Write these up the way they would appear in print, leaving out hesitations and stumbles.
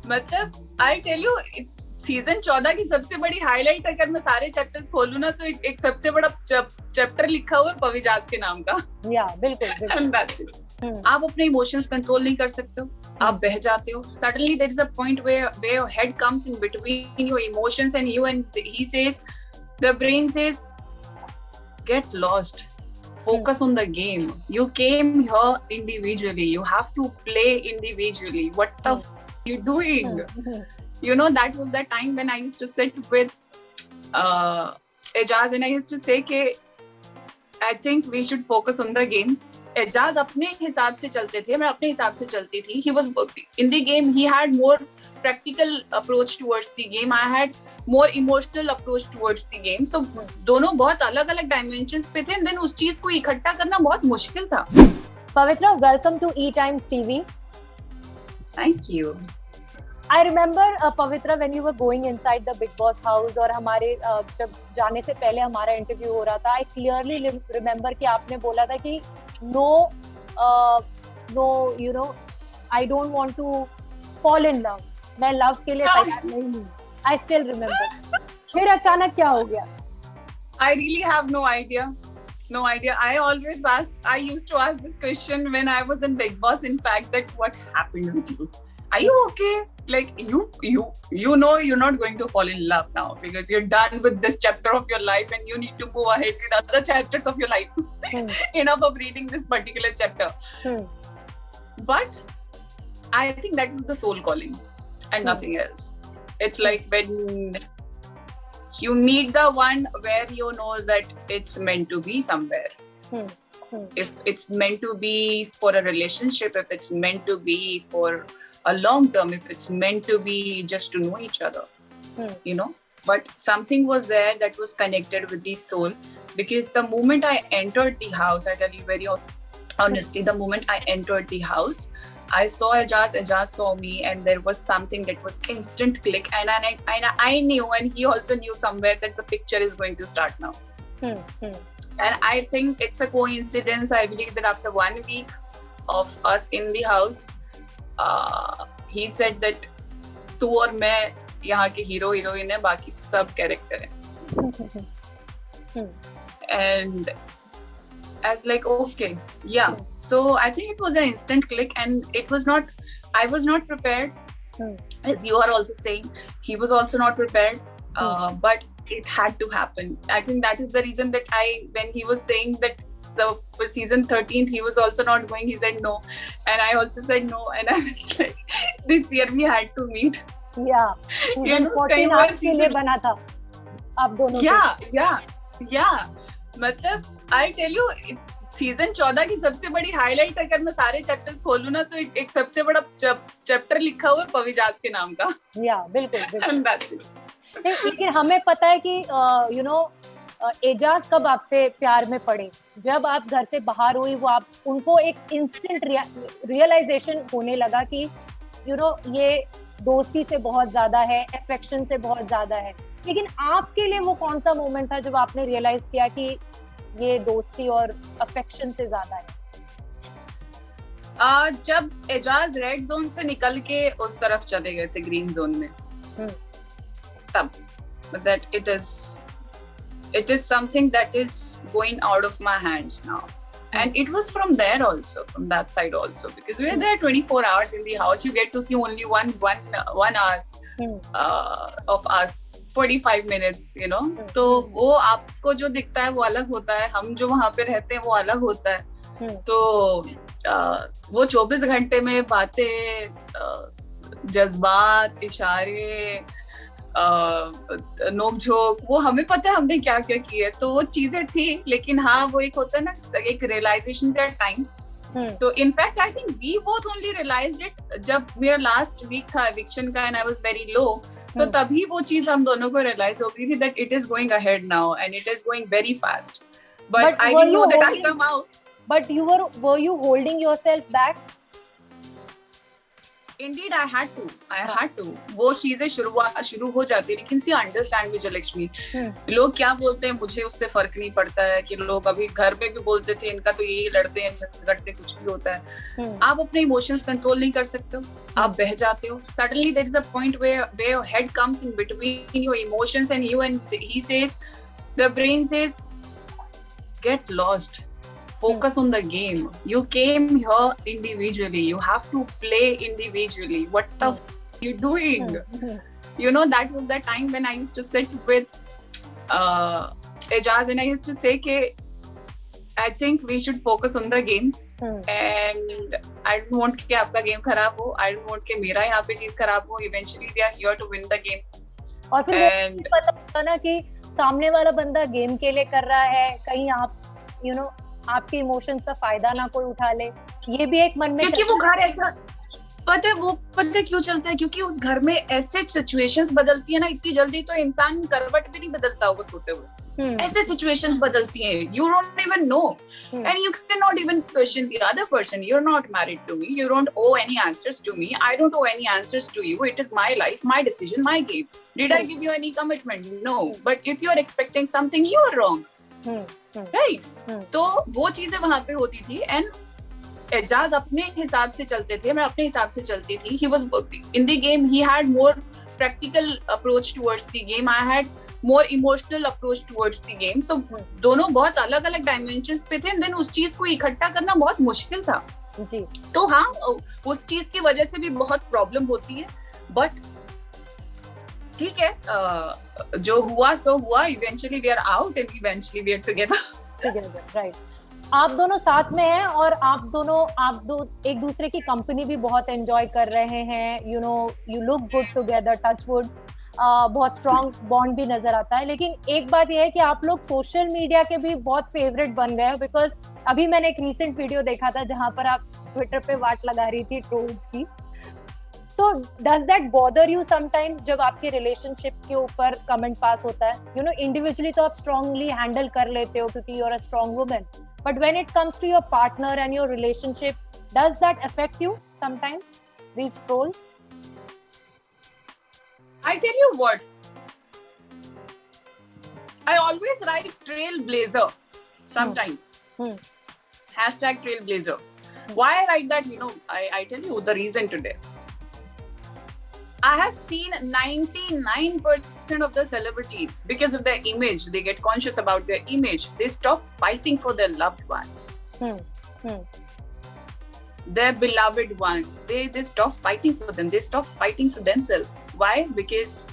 मतलब I tell you, season 14 की सबसे बड़ी हाईलाइट अगर मैं सारे चैप्टर्स खोलूं ना, तो एक सबसे बड़ा चैप्टर लिखा हुआ है पविजात के नाम का। बिल्कुल। आप अपने इमोशंस कंट्रोल नहीं कर सकते हो, आप बह जाते हो। Suddenly there is a point where your head comes in between your emotions and you, and he says, the brain says, get lost, focus on the game. You came here individually, you have to play individually. What the f you doing? You know, that was the time when I used to sit with Ejaz and I used to say ke I think we should focus on the game. Ejaz अपने हिसाब से चलते थे, मैं अपने हिसाब से चलती थी. He was in the game, he had more practical approach towards the game. I had more emotional approach towards the game. So दोनों बहुत अलग अलग dimensions पे थे, and then उस चीज को इकट्ठा करना बहुत मुश्किल था. Pavitra, welcome to E Times TV. Thank you. I remember Pavitra, when you were going inside the Big Boss house और हमारे जब जाने से पहले हमारा इंटरव्यू हो रहा था, I clearly remember कि आपने बोला था कि no, you know, I don't want to fall in love. मैं love के लिए तैयार नहीं हूँ. I still remember. फिर अचानक क्या हो गया? I really have no idea. No idea. I used to ask this question when I was in Big Boss, in fact, that what happened with you? Are you okay? Like you know you're not going to fall in love now because you're done with this chapter of your life and you need to move ahead with other chapters of your life. Enough of reading this particular chapter. But I think that was the soul calling and nothing else. It's like when you meet the one where you know that it's meant to be somewhere. If it's meant to be for a relationship, if it's meant to be for a long term, if it's meant to be just to know each other, you know. But something was there that was connected with the soul, because the moment I entered the house, I tell you very honestly, the moment I entered the house, I saw Ejaz saw me, and there was something that was instant click, and I knew, and he also knew somewhere, that the picture is going to start now. And I think it's a coincidence. I believe that after 1 week of us in the house, he said that तू और मैं यहाँ के hero heroine है, बाकी सब character है. And I was like, okay, yeah. So I think it was an instant click, and I was not prepared. As you are also saying, he was also not prepared. But it had to happen. I think that is the reason that when he was saying that for season 13 he was also not going, he said no, and I also said no, and I was like, this year we had to meet. Yeah, season 14 आपके लिए बना था आप दोनों. Yeah. मतलब I tell you, season 14 की सबसे बड़ी हाईलाइट अगर मैं सारे चैप्टर्स खोलूं ना, तो एक सबसे बड़ा चैप्टर लिखा हुआ है पविजात के नाम का. बिल्कुल. लेकिन हमें पता है कि यू नो एजाज कब आपसे प्यार में पड़े, जब आप घर से बाहर हुई, वो आप उनको एक इंस्टेंट रियलाइजेशन होने लगा कि यू नो ये दोस्ती से बहुत ज्यादा है, अफेक्शन से बहुत ज्यादा है. लेकिन आपके लिए वो कौन सा मोमेंट था जब आपने रियलाइज किया कि ये दोस्ती और अफेक्शन से ज्यादा है? जब एजाज रेड जोन से निकल के उस तरफ चले गए थे ग्रीन जोन में, तब that it is something that is going out of my hands now. And it was from there also, from that side also, because we were there 24 hours in the house. You get to see only one hour of us, 45 minutes, you know. तो वो आपको जो दिखता है वो अलग होता है, हम जो वहाँ पे रहते हैं वो अलग होता है. तो वो 24 घंटे में बातें, जज्बात, इशारे, नोक झोंक, वो हमें पता है हमने क्या क्या किया. तो वो चीजें थी, लेकिन हाँ वो एक होता है ना, एक रियलाइजेशन का टाइम. तो in fact I think we both only realized it जब मेरा लास्ट वीक था एविक्शन का, and I was very low. तो तभी वो चीज हम दोनों को रियलाइज हो गई थी that it is going ahead now, and it is going very fast. But I didn't know that I come out. But were you holding yourself back? Indeed, I had to. वो चीजें शुरू हो जाती है. लेकिन see, understand विजयलक्ष्मी, लोग क्या बोलते हैं मुझे उससे फर्क नहीं पड़ता है. कि लोग अभी घर में भी बोलते थे इनका तो यही लड़ते हैं झगड़ते कुछ भी होता है. आप अपने इमोशंस कंट्रोल नहीं कर सकते हो, आप बह जाते हो. Suddenly there is a point where your head comes in between your emotions and you, and the brain says, get lost. Focus on the game. You came here individually. You have to play individually. What the f are you doing? You know, that was the time when I used to sit with Ejaz and I used to say, I think we should focus on the game. And I don't want कि आपका game खराब हो. I don't want कि मेरा यहाँ पे चीज खराब हो. Eventually we are here to win the game. और फिर पता चला ना कि सामने वाला बंदा गेम के लिए कर रहा है, कहीं आप आपके इमोशंस का फायदा ना कोई उठा ले, ये भी एक मन में. क्योंकि वो घर ऐसा पता है क्यों चलता है, क्योंकि उस घर में ऐसे सिचुएशंस बदलती है ना इतनी जल्दी, तो इंसान करवट भी नहीं बदलता होगा सोते हुए. ऐसे सिचुएशंस बदलती हैं, you don't even know, and you cannot even question the other person. You're not married to me, you don't owe any answers to me, I don't owe any answers to you. It is my life, my decision, my game. Did I give you any commitment? No. But if you are expecting something, you are wrong. Right. तो वो चीजें वहां पे होती थी. And Ejaz अपने हिसाब से चलते थे, मैं अपने हिसाब से चलती थी. He was in the game, he had more practical approach towards the game, I had more emotional approach towards the game. So दोनों बहुत अलग अलग डायमेंशंस पे थे. एंड देन उस चीज को इकट्ठा करना बहुत मुश्किल था जी. तो हाँ, उस चीज की वजह से भी बहुत प्रॉब्लम होती है. बट ठीक है, जो हुआ सो हुआ. Eventually we are out and eventually we are together. Right. आप दोनों साथ में हैं और आप दो एक दूसरे की कंपनी भी बहुत एंजॉय कर रहे हैं. You look good together, touch wood. बहुत स्ट्रॉन्ग बॉन्ड भी नजर आता है. लेकिन एक बात यह है कि आप लोग सोशल मीडिया के भी बहुत फेवरेट बन गए, बिकॉज अभी मैंने एक रीसेंट वीडियो देखा था जहां पर आप ट्विटर पे वाट लगा रही थी ट्रोल्स की. So does that bother you sometimes जब आपके रिलेशनशिप के ऊपर कमेंट पास होता है? Individually तो आप strongly handle कर लेते हो क्योंकि you're a strong woman. But when it comes to your partner and your relationship, does that affect you sometimes? These trolls? I tell you what, I always write trailblazer sometimes. Hashtag trailblazer. Why I write that? I tell you the reason today. I have seen 99% of the celebrities, because of their image, they get conscious about their image. They stop fighting for their loved ones. Their beloved ones. They stop fighting for them. They stop fighting for themselves. Why? Because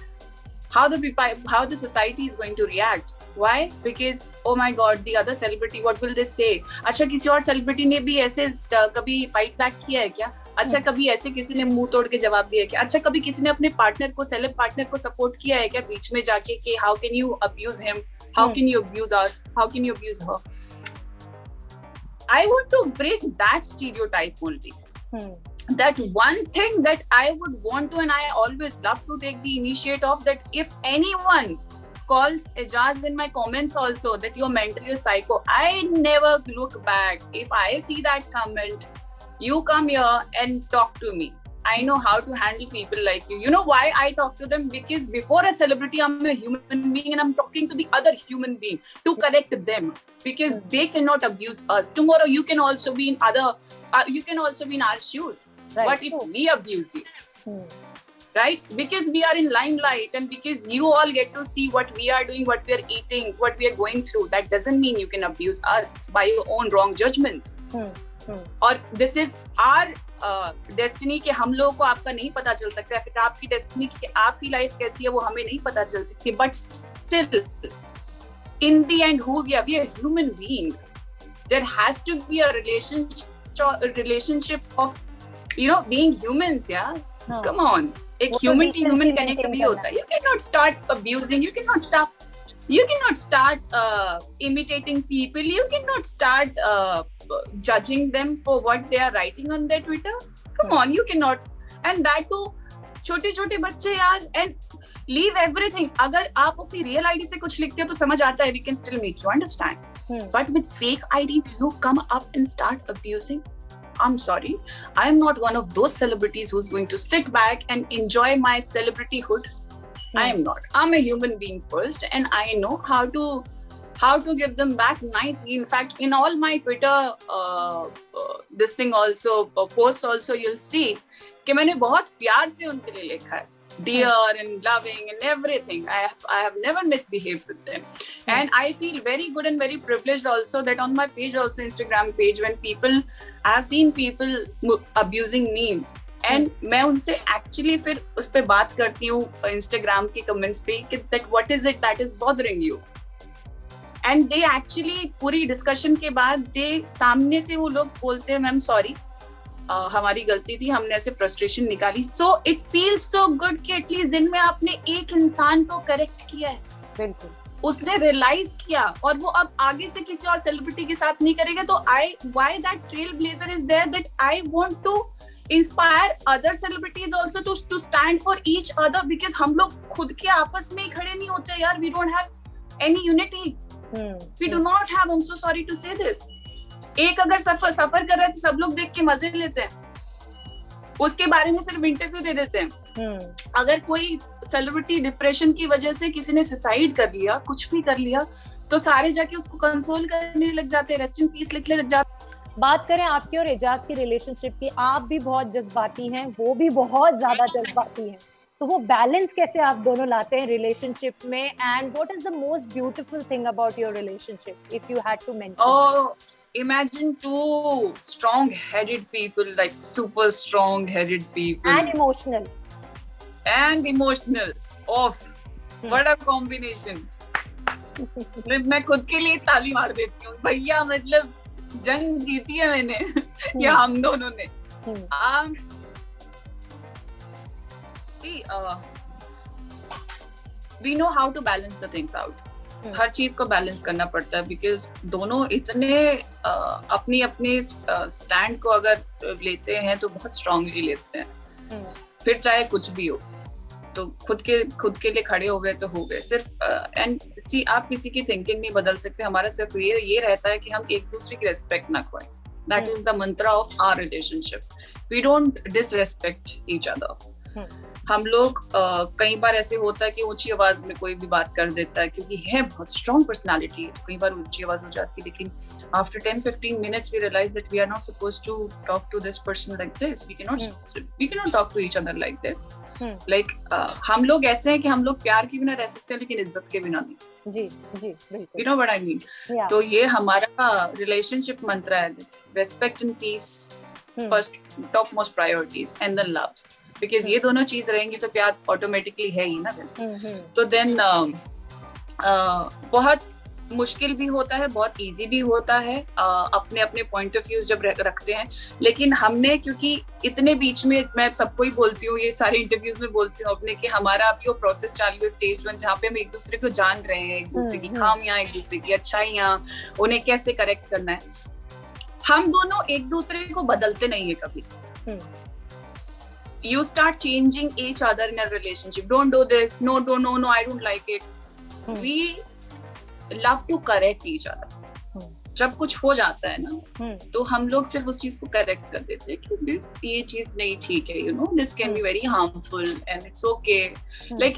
how the society is going to react. Why? Because oh my God, the other celebrity, what will they say? अच्छा, किसी और celebrity ने भी ऐसे कभी fight back किया है क्या? अच्छा, कभी ऐसे किसी ने मुंह तोड़ के जवाब दिया क्या? अच्छा, कभी किसी ने अपने सेलेब पार्टनर को सपोर्ट किया है क्या बीच में जाके कि how can you abuse him, how can you abuse us, how can you abuse her? I want to break that stereotype only. That one thing that I would want to, and I always love to take the initiative of, that if anyone calls Ejaz in my comments also that you're mentally psycho, I never look back. If I see that comment, you come here and talk to me. I know how to handle people like you. You know why I talk to them? Because before a celebrity, I'm a human being and I'm talking to the other human being to correct them, because they cannot abuse us. Tomorrow you can also be in our shoes. Right. What if we abuse you? Right? Because we are in limelight and because you all get to see what we are doing, what we are eating, what we are going through. That doesn't mean you can abuse us by your own wrong judgments. और this is are destiny के हम लोगों को आपका नहीं पता चल सकता है, फिर आपकी डेस्टिनी की आपकी लाइफ कैसी है वो हमें नहीं पता चल सकती. But still in the end who we are human being. There has to be a relationship of being humans. यार कम ऑन, एक ह्यूमन टू ह्यूमन कनेक्ट भी होता है. You can not start abusing, you cannot start imitating people, you cannot start judging them for what they are writing on their Twitter. Come on, you cannot. And that too छोटे बच्चे यार. And leave everything. अगर आप अपनी real ID से कुछ लिखते हो तो समझ आता है, we can still make you understand. But with fake IDs you come up and start abusing. I'm sorry, I am not one of those celebrities who's going to sit back and enjoy my celebrityhood. I am not. I'm a human being first, and I know how to give them back nicely. In fact, in all my Twitter this thing also posts also, you'll see कि मैंने बहुत प्यार से उनके लिए लिखा है. Dear and loving and everything. I have never misbehaved with them. And I feel very good and very privileged also that on my page also, Instagram page, when I have seen people abusing me. And मैं उनसे actually फिर उस पे बात करती हूँ Instagram के comments पे कि that what is it that is bothering you? And they actually पूरी discussion के बाद सामने से वो लोग बोलते हैं मैम सॉरी, हमारी गलती थी, हमने ऐसे फ्रस्ट्रेशन निकाली. So it feels so good कि एटलीस्ट दिन में आपने एक इंसान को करेक्ट किया है. बिल्कुल, उसने रियलाइज किया और वो अब आगे से किसी और सेलिब्रिटी के साथ नहीं करेगा. तो why that trail blazer is there, that I want to inspire other celebrities also to stand for each other, because हम लोग खुद के आपस में ही खड़े नहीं होते यार. We don't have any unity. We do not have. I am so sorry to say this. एक अगर सफर कर रहा है तो सब लोग देख के मजे लेते हैं, उसके बारे में सिर्फ इंटरव्यू दे देते हैं. अगर कोई सेलिब्रिटी डिप्रेशन की वजह से किसी ने सुसाइड कर लिया, कुछ भी कर लिया, तो सारे जाके उसको कंसोल करने लग जाते हैं, रेस्ट इन पीस लिखने लग जाते हैं. बात करें आपकी और एजाज की रिलेशनशिप की, आप भी बहुत जज्बाती हैं, वो भी बहुत ज्यादा जज्बाती हैं, तो वो बैलेंस कैसे आप दोनों लाते हैं रिलेशनशिप में? And what is the most beautiful thing about your relationship if you had to mention? Imagine two strong-headed people, like super strong-headed people. And emotional. What a combination. मैं खुद के लिए ताली मार देती हूँ भैया, मतलब जंग जीती है मैंने या हम दोनों ने. See, we know how to balance the things out. हर चीज को बैलेंस करना पड़ता है, बिकॉज दोनों इतने अपनी अपनी स्टैंड को अगर लेते हैं तो बहुत स्ट्रांगली लेते हैं. फिर चाहे कुछ भी हो, तो खुद के लिए खड़े हो गए तो हो गए सिर्फ. एंड सी, आप किसी की थिंकिंग नहीं बदल सकते. हमारा सिर्फ ये रहता है कि हम एक दूसरे की रेस्पेक्ट ना खोएं. That is the mantra of our relationship. We don't disrespect each other. हम लोग कई बार ऐसे होता है कि ऊंची आवाज में कोई भी बात कर देता है, क्योंकि है बहुत स्ट्रॉन्ग पर्सनालिटी, तो कई बार ऊंची आवाज हो जाती है. लेकिन after 10-15 minutes we realize that we are not supposed to talk to this person like this. We can not talk to each other like this. Like हम लोग ऐसे हैं कि हम लोग प्यार के बिना रह सकते हैं, लेकिन इज्जत के बिना नहीं. जी जी, बिल्कुल. You know what I mean. तो ये हमारा रिलेशनशिप मंत्र है. Respect and peace first, top most priorities, and then love. Because ये दोनों चीज रहेंगी तो प्यार ऑटोमेटिकली है ही ना. तो देन बहुत मुश्किल भी होता है, बहुत इजी भी होता है. अपने अपने पॉइंट ऑफ व्यूज जब रखते हैं, लेकिन हमने, क्योंकि इतने बीच में मैं सबको ही बोलती हूँ, ये सारे इंटरव्यूज में बोलती हूँ अपने, कि हमारा अभी वो प्रोसेस चालू है, स्टेज 1, जहाँ पे हम एक दूसरे को जान रहे हैं, एक दूसरे की खामियां, एक दूसरे की अच्छाइयां, उन्हें कैसे करेक्ट करना है. हम दोनों एक दूसरे को बदलते नहीं है कभी. You start changing each other in a relationship. Don't do this. No, I don't like it. We love to correct each other. जब कुछ हो जाता है ना, तो हम लोग सिर्फ उस चीज को करेक्ट कर देते हैं कि ये चीज नहीं ठीक है, you know, this can be very harmful and it's okay. Like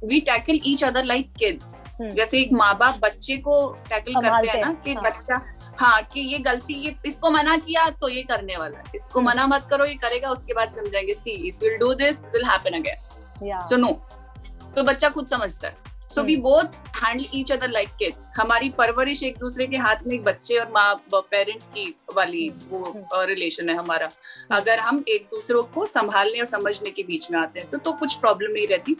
we tackle each other like kids. जैसे एक माँ बाप बच्चे को टैकल करते हैं ना, कि बच्चा, हाँ, कि ये गलती, ये इसको मना किया तो ये करने वाला है, इसको मना मत करो, ये करेगा, उसके बाद समझाएंगे, see if will do this will happen again, so no. तो बच्चा खुद समझता है. So we both handle each other like kids. हमारी परवरिश एक दूसरे के हाथ में, एक बच्चे और माँ पेरेंट की वाली वो रिलेशन है हमारा. अगर हम एक दूसरे को संभालने और समझने के बीच में आते हैं तो कुछ प्रॉब्लम नहीं रहती.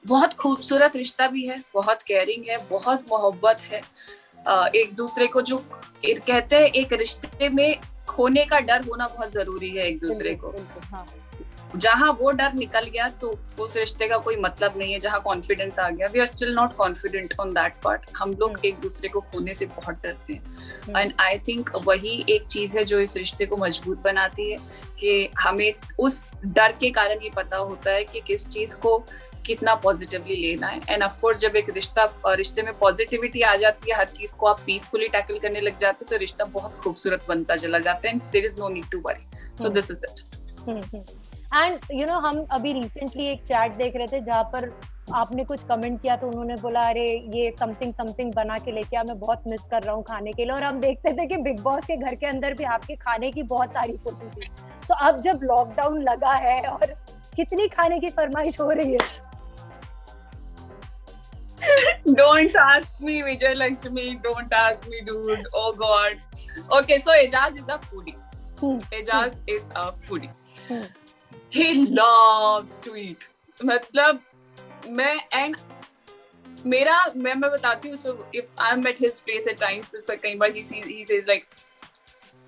बहुत खूबसूरत रिश्ता भी है, बहुत केयरिंग है, बहुत मोहब्बत है. एक दूसरे को, जो कहते हैं, एक रिश्ते में खोने का डर होना बहुत जरूरी है एक दूसरे को. जहाँ वो डर निकल गया तो उस रिश्ते का कोई मतलब नहीं है. जहाँ कॉन्फिडेंस आ गया, we are still not confident on that part. हम लोग एक दूसरे को खोने से बहुत डरते हैं. एंड आई थिंक वही एक चीज है जो इस रिश्ते को मजबूत बनाती है, कि हमें उस डर के कारण ये पता होता है कि किस चीज को कितना पॉजिटिवली लेना है. एंड ऑफ कोर्स जब एक रिश्ते में पॉजिटिविटी आ जाती है, हर चीज को आप पीसफुली टैकल करने लग जाते हो, तो रिश्ता बहुत खूबसूरत बनता चला जाता है. And there is no need to worry. So this is it. And you know, हम अभी रिसेंटली एक चैट देख रहे थे जहाँ पर आपने कुछ कमेंट किया, तो उन्होंने बोला अरे ये समथिंग समथिंग बना के लेके आ, मैं बहुत मिस कर रहा हूँ खाने के लिए. और हम देखते थे कि बिग बॉस के घर के अंदर भी आपके खाने की बहुत तारीफ होती थी. तो अब जब लॉकडाउन लगा है और कितनी खाने की फरमाइश हो रही है? Don't ask me, Vijay Lakshmi. Don't ask me, dude. Oh God. Okay, so Ejaz is a foodie. Ejaz is a foodie. He loves to eat. मतलब मैं बताती हूँ. So if I'm at his place at times, तो कई बार he says like,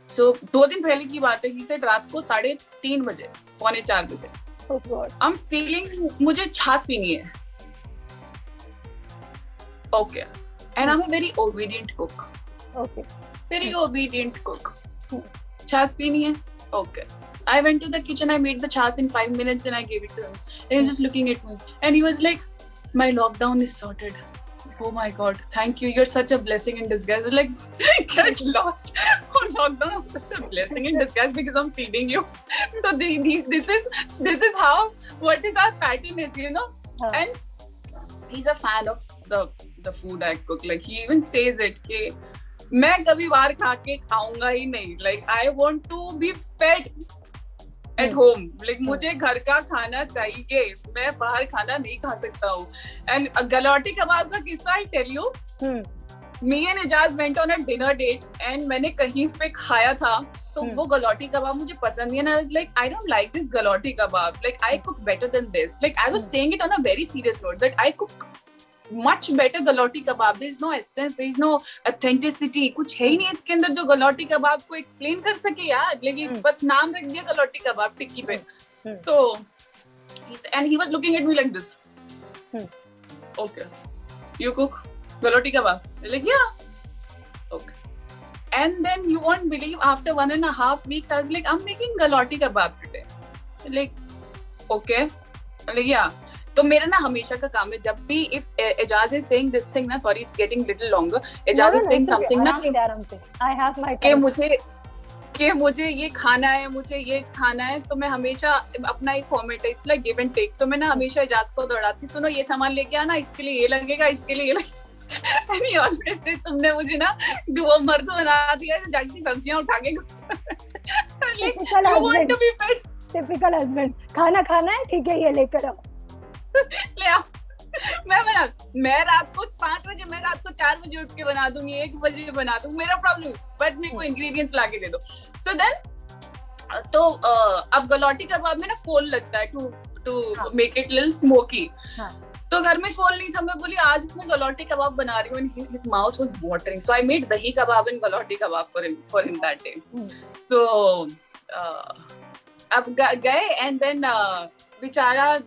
so 2 दिन पहले की बात है, he said रात को 3:30 बजे, 3:45 बजे, Oh God. I'm feeling मुझे छाछ पीनी है. Okay. And I'm a very obedient cook. Okay. Very obedient cook. Chas peeni hai? Okay. I went to the kitchen, I made the chas in 5 minutes and I gave it to him. And he was just looking at me. And he was like, my lockdown is sorted. Oh my God, thank you. You're such a blessing in disguise. I was like, get lost. Oh, lockdown, I'm such a blessing in disguise because I'm feeding you. So this is how, what is our pattern is, you know? And he's a fan of the food I cook. Like he even says it कि मैं कभी बाहर खा के खाऊंगा ही नहीं. Like I want to be fed at home. Like मुझे घर का खाना चाहिए, मैं बाहर खाना नहीं खा सकता हूँ. And गलौटी कबाब का किस्सा I tell you. Me and Ejaz went on a dinner date and मैंने कहीं पे खाया था, तो वो गलौटी कबाब मुझे पसंद नहीं है. And I was like, I don't like this galouti kebab. Like I cook better than this. Like I was saying it on a very serious note that I cook much better galouti kebab. There is no essence, there is no authenticity. कुछ है ही नहीं इसके अंदर जो गलौटी कबाब को explain कर सके यार. लेकिन बस नाम रख दिया गलौटी कबाब टिक्की पे. तो and he was looking at me like this. Okay, you cook galouti kebab? Like yeah. Okay. And then you won't believe, after 1.5 weeks, I was like, I'm making galoti kebab today. Like, okay. Like, yeah. तो मेरा ना हमेशा का काम है, जब भी if Ejaz is saying this thing ना, sorry it's getting little longer, Ejaz is saying something ना, I have my कि मुझे ये खाना है, मुझे ये खाना है, तो मैं हमेशा अपना एक फॉर्मेट है, it's like give and take. तो मैं ना हमेशा एजाज को दौड़ाती, सुनो ये सामान लेके आना, इसके लिए ये लगेगा, इसके लिए ये लगेगा. तुमने मुझे ना वो मर्द बना दिया है, जाके सब्जियां उठा के टिपिकल हस्बैंड. खाना खाना है, ठीक है ये लेकर आओ, ले आओ. मैं रात को 5 बजे, मैं रात को 4 बजे उठ के बना दूंगी, 1 बजे बना दूंगी, मेरा प्रॉब्लम, बट मेरे को इंग्रेडिएंट्स लाके दे दो. सो देन तो अब गलौटी कबाब में ना कोल लगता है to make it little smoky. तो घर में कोल नहीं था, मैं बोली आज मैं गलौटी कबाब बना रही हूँ. And his mouth was watering, so I made dahi kebab and galouti kebab for him that day. तो अब गए एंड देन बेचारा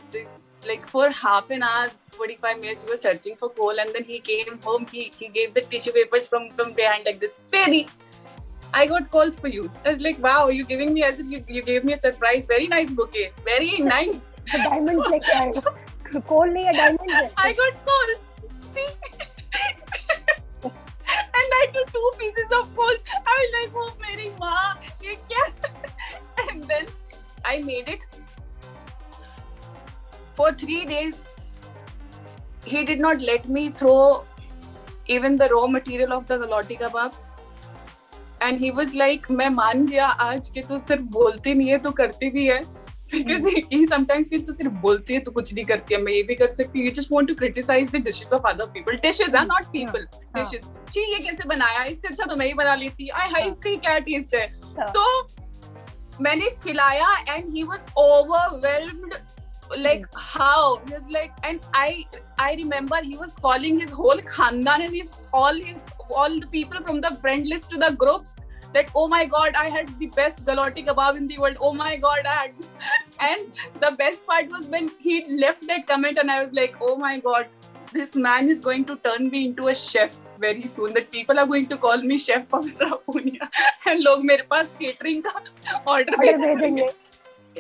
like for half an hour, 45 minutes he was searching for coal, and then he came home, he gave the tissue papers from behind like this. Baby, I got coals for you. I was like, wow, you're giving me as if you gave me a surprise. Very nice bouquet, very nice. Diamond लेके आए. Coal नहीं है, diamond है. I got coals. And I took 2 pieces of coals. I was like, oh मेरी माँ, ये क्या? And then I made it. For 3 days, he did not let me throw even the raw material of the galoti kebab. And he was like, मैं मान गया आज के तो सिर्फ बोलती नहीं है तो करती भी है. Because he sometimes feels तो सिर्फ बोलती है तो कुछ नहीं करती है, मैं ये भी कर सकती हूँ. You just want to criticize the dishes of other people. Dishes are not people. Dishes. छी ये कैसे बनाया, इससे अच्छा तो मैं ही बना लेती. हाय इसकी क्या टेस्ट है. तो मैंने खिलाया and he was overwhelmed. Like how he was like, and I remember he was calling his whole khandan and all the people from the friend list to the groups, that, oh my God, I had the best galati kebab in the world. Oh my God, I had. And the best part was when he left that comment, and I was like, oh my God, this man is going to turn me into a chef very soon. That people are going to call me Chef Pavitra Punia. And लोग मेरे पास catering का order भेजेंगे.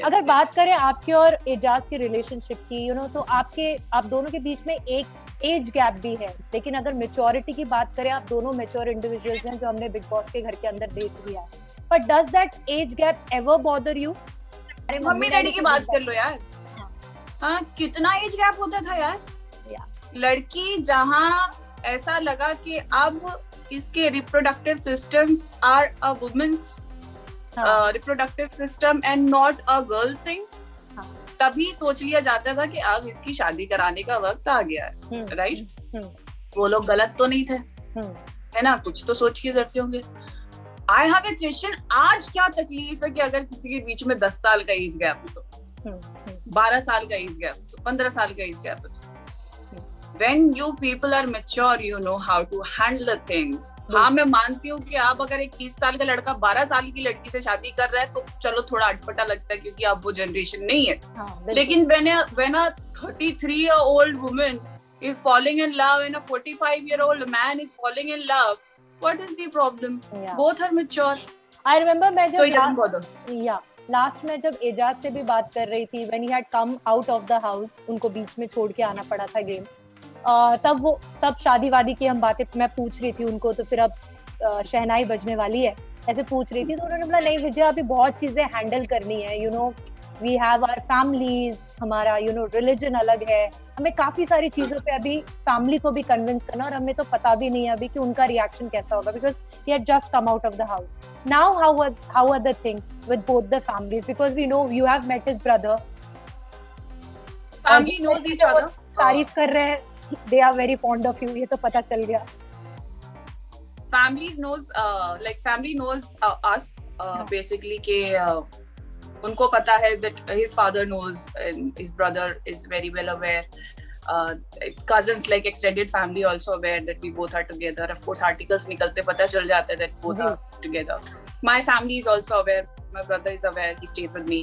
अगर बात करें आपके और एजाज के रिलेशनशिप की, तो आप दोनों के बीच में एक एज गैप भी है, लेकिन अगर मेच्योरिटी की बात करें, आप दोनों मेच्योर इंडिविजुअल्स हैं जो हमने बिग बॉस के घर के अंदर देख लिया है. But does that age gap ever bother you? Mummy daddy की बात कर लो यार. हाँ, कितना एज गैप होता था यार. लड़की जहाँ ऐसा लगा कि अब इसके reproductive systems are a women's reproductive system and not a girl thing, तभी सोच लिया जाता था कि अब इसकी शादी कराने का वक्त आ गया है. राइट? वो लोग गलत तो नहीं थे, है ना? कुछ तो सोच के करते होंगे. I have a question. आज क्या तकलीफ है कि अगर किसी के बीच में 10 साल का एज गैप हो, तो 12 साल का एज गैप, तो 15 साल का एज गैप, तो when you people are mature, you know how to handle the things. हाँ, मैं मानती हूँ कि आप अगर एक 30 साल का लड़का 12 साल की लड़की से शादी कर रहा है तो चलो थोड़ा अटपटा लगता है, क्योंकि अब वो जनरेशन नहीं है. लेकिन when a 33-year-old woman is falling in love and a 45-year-old man is falling in love, what is the problem? Both are mature. I remember मैं जब लास्ट में जब एजाज से भी बात कर रही थी, when he had come out of the house, उनको बीच में छोड़ के आना पड़ा था गेम, तब शादी वादी की हम बातें मैं पूछ रही थी उनको, तो फिर अब शहनाई बजने वाली है ऐसे पूछ रही थी, तो उन्होंने बोला नहीं विजय, अभी बहुत चीजें हैंडल करनी है, वी हैव आवर फैमिलीज, हमारा रिलीजन अलग है, हमें काफी सारी चीजों पे अभी फैमिली को भी कन्विंस करना, और हमें तो पता भी नहीं है अभी कि उनका रिएक्शन कैसा होगा, because he had just come out of the house. Now how are the things with both the families, because we know you have met his brother, family knows each other, तारीफ कर रहे हैं, they are very fond of you, ये तो पता चल गया. family knows us basically कि उनको पता है that his father knows and his brother is very well aware. Cousins, like extended family, also aware that we both are together. Of course, articles निकलते पता चल जाता है that both are together. My family is also aware. My brother is aware. He stays with me.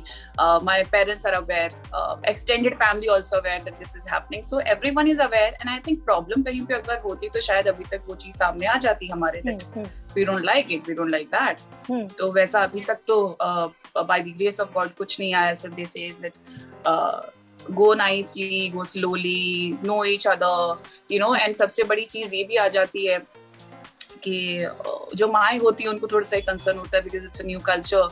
My parents are aware. Extended family also aware that this is happening. So everyone is aware. And I think problem कहीं पे अगर होती तो शायद अभी तक वो चीज सामने आ जाती हमारे तक. We don't like it. We don't like that. तो वैसा अभी तक तो by the grace of God कुछ नहीं आया. So they say that go nicely, go slowly, know each other, and सबसे बड़ी चीज ये भी आ जाती है कि जो माएँ होती है उनको थोड़ा सा कंसर्न होता है because it's a new culture,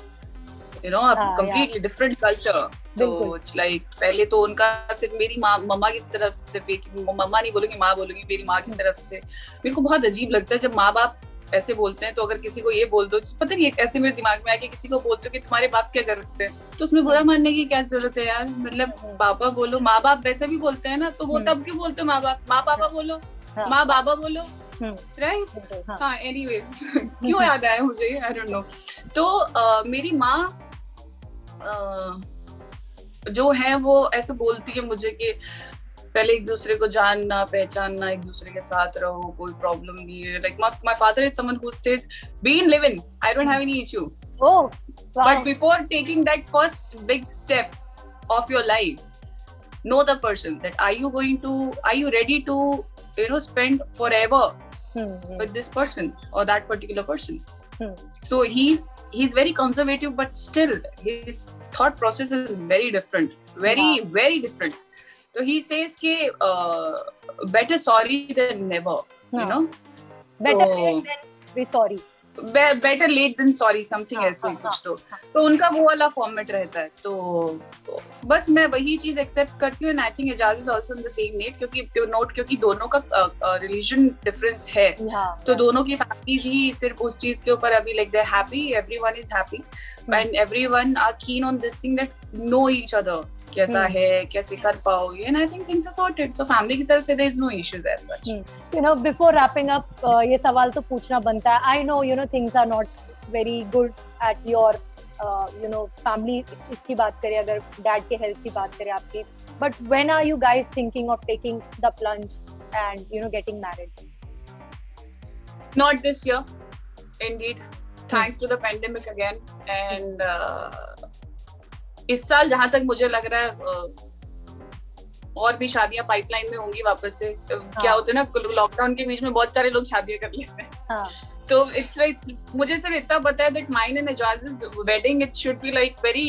a completely different culture. तो it's like पहले तो उनका सिर्फ मेरी मम्मा की तरफ से, मम्मा नहीं बोलूंगी, माँ बोलूंगी, मेरी माँ की तरफ से मेरे को बहुत अजीब लगता है जब माँ बाप ऐसे बोलते हैं. तो अगर किसी को ये बोल दो, पता नहीं ऐसे मेरे दिमाग में आया कि किसी को बोलते हो कि तुम्हारे बाप क्या करते हैं, तो उसमें बुरा मानने की क्या जरूरत है यार. मतलब पापा बोलो, माँ बाप वैसे भी बोलते हैं ना, तो वो तब क्यों बोलते हो माँ बाप, माँ पापा बोलो, माँ बाबा बोलो, राइट? हाँ, एनीवे क्यों याद आया मुझे, आई डोंट नो. तो मेरी माँ जो है वो ऐसे बोलती है मुझे कि पहले एक दूसरे को जानना, पहचानना, एक दूसरे के साथ रहो, कोई प्रॉब्लम नहीं है. Like my father is someone who says, be in live in, I don't have any issue. Oh, wow. But before taking that first big step of your life, know the person, that are you ready to, spend forever with this person or that particular person. So he's very conservative, but still his thought process is very different, very different. So he says कि better sorry than never, better late than be sorry. Better late than sorry, something ऐसे कुछ. तो उनका वो वाला format रहता है. तो बस मैं वही चीज एक्सेप्ट करती हूँ. And I think Ejaz is also in the same note, क्योंकि दोनों का रिलीजन डिफरेंस है. तो दोनों की फैमिलीज ही सिर्फ उस चीज के ऊपर अभी like they are happy, everyone is happy and everyone are keen on this thing that know each other, कैसा है, कैसे कर पाओगे. And I think things are sorted. So family की तरफ से there is no issues as such. Before wrapping up, ये सवाल तो पूछना बनता है. I know things are not very good at your family. इसकी बात करें, अगर डैड के हेल्थ की बात करें आपकी, but when are you guys thinking of taking the plunge and getting married? Not this year, indeed. thanks to the pandemic again. And इस साल जहां तक मुझे लग रहा है और भी शादियां पाइपलाइन में होंगी वापस से। क्या होता है ना, लॉकडाउन के बीच में बहुत सारे लोग शादियां कर लेते हैं। तो it's मुझे सिर्फ इतना पता है that mine and Ejaz's wedding, it should be like very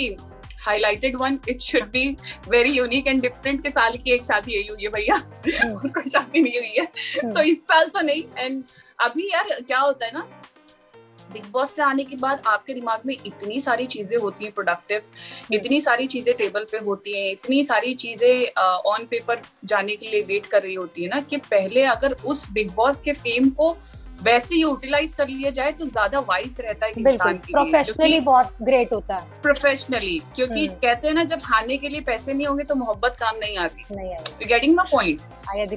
highlighted one. It should be very unique and different। के साल की एक शादी हुई है भैया, कोई शादी नहीं हुई है, तो इस साल तो नहीं। एंड अभी यार क्या होता है ना, बिग बॉस से आने के बाद आपके दिमाग में इतनी सारी चीजें होती हैं प्रोडक्टिव, इतनी सारी चीजें टेबल पे होती हैं, इतनी सारी चीजें ऑन पेपर जाने के लिए वेट कर रही होती है ना, कि पहले अगर उस बिग बॉस के फेम को वैसे यूटिलाइज कर लिया जाए तो ज्यादा वाइस रहता है इंसान के लिए। प्रोफेशनली बहुत ग्रेट होता है, प्रोफेशनली, क्योंकि कहते हैं ना जब खाने के लिए पैसे नहीं होंगे तो मोहब्बत काम नहीं आती। Getting my point.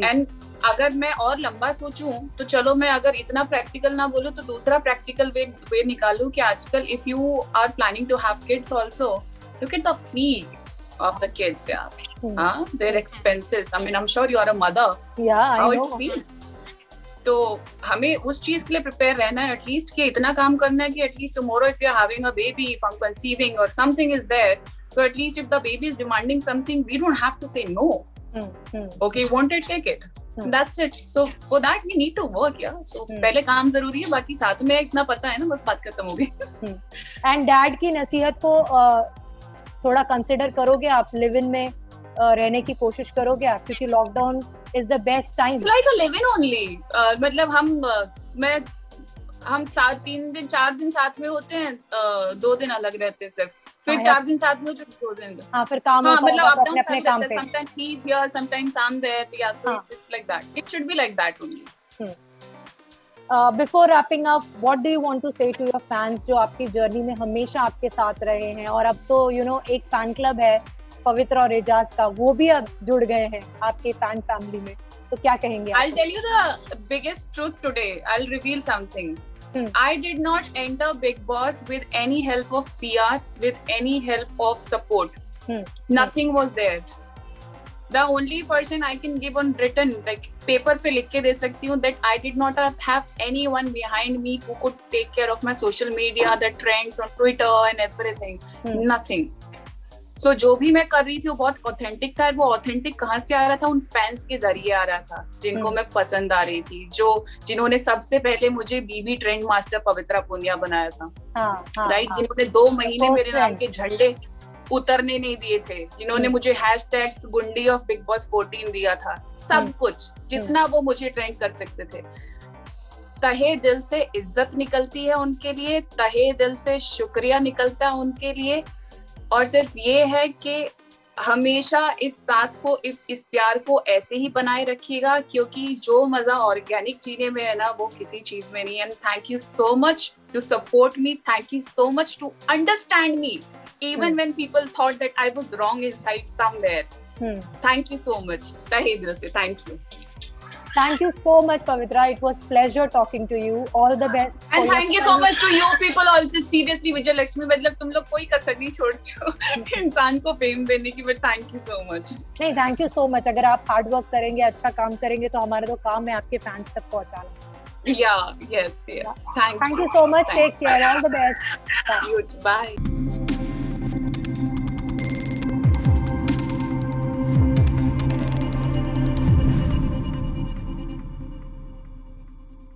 एंड अगर मैं और लंबा सोचूं तो चलो, मैं अगर इतना प्रैक्टिकल ना बोलूं तो दूसरा प्रैक्टिकल वे निकालूं कि आजकल if you are planning to have kids also, look at the fee of the kids, their expenses. I mean, I'm sure you are a mother. Yeah, how I know. it feels. तो हमें उस चीज के लिए prepare रहना है at least, कि इतना काम करना है कि at least tomorrow if you are having a baby, if I am conceiving or something is there, so at least if the baby is demanding something, we don't have to say no. Okay, won't it, take it. That's it. So for that we need to work, so पहले काम जरूरी है, बाकी साथ में इतना पता है ना, बस बात खत्म हो गई। एंड डैड की नसीहत को थोड़ा कंसिडर करोगे आप, लिव इन में रहने की कोशिश करोगे आप, क्योंकि lockdown is the best time. It's like a live in only. मतलब हम 4 दिन साथ में होते हैं, 2 दिन अलग रहते हैं सिर्फ, फिर 4 दिन साथ में होते हैं, 2 दिन फिर काम मतलब अपने काम पे। sometimes he's here, sometimes I'm there, so it's like that. It should be like that only. Before wrapping up, what do you want to say to your fans जो आपकी जर्नी में हमेशा आपके साथ रहे हैं, और अब तो एक फैन क्लब है पवित्र और एजाज का, वो भी अब जुड़ गए हैं आपके फैन फैमिली में, तो क्या कहेंगे? I'll tell you the biggest truth today. I'll reveal something. I did not enter Big Boss with any help of PR, with any help of support. Nothing was there. The only person I can give on written, like paper पे लिख के दे सकती हूँ, that I did not have anyone behind me who could take care of my social media, the trends on Twitter and everything. Nothing. So जो भी मैं कर रही थी वो बहुत ऑथेंटिक था। वो ऑथेंटिक कहाँ से आ रहा था? उन फैंस के जरिए आ रहा था जिनको मैं पसंद आ रही थी, जिन्होंने सबसे पहले मुझे बीबी ट्रेंड मास्टर पवित्रा पुनिया बनाया था, राइट? जिन्होंने 2 महीने मेरे नाम के झंडे उतरने नहीं दिए थे, जिन्होंने मुझे हैशटैग गुंडी ऑफ बिग बॉस 14 दिया था, सब कुछ जितना वो मुझे ट्रेंड कर सकते थे। तहे दिल से इज्जत निकलती है उनके लिए, तहे दिल से शुक्रिया निकलता है उनके लिए, और सिर्फ ये है कि हमेशा इस साथ को, इस प्यार को ऐसे ही बनाए रखिएगा, क्योंकि जो मजा ऑर्गेनिक जीने में है ना, वो किसी चीज में नहीं है। And thank you so much to support me, thank you so much to understand me even when people thought that I was wrong inside somewhere. Thank you so much. Tahe dil se thank you. Thank you so much, Pavitra. It was pleasure talking to you. All the best. And thank you so much to you people also. Seriously, Vijay Lakshmi, मतलब तुम लोग कोई कसर नहीं छोड़ते हो इंसान को फेम देने की, but thank you so much. नहीं, thank you so much. अगर आप हार्ड वर्क करेंगे, अच्छा काम करेंगे, तो हमारा तो काम है आपके फैंस तक पहुंचाना। Yeah, yes. Thank you. Thank you so much. Take care. All the best. Bye.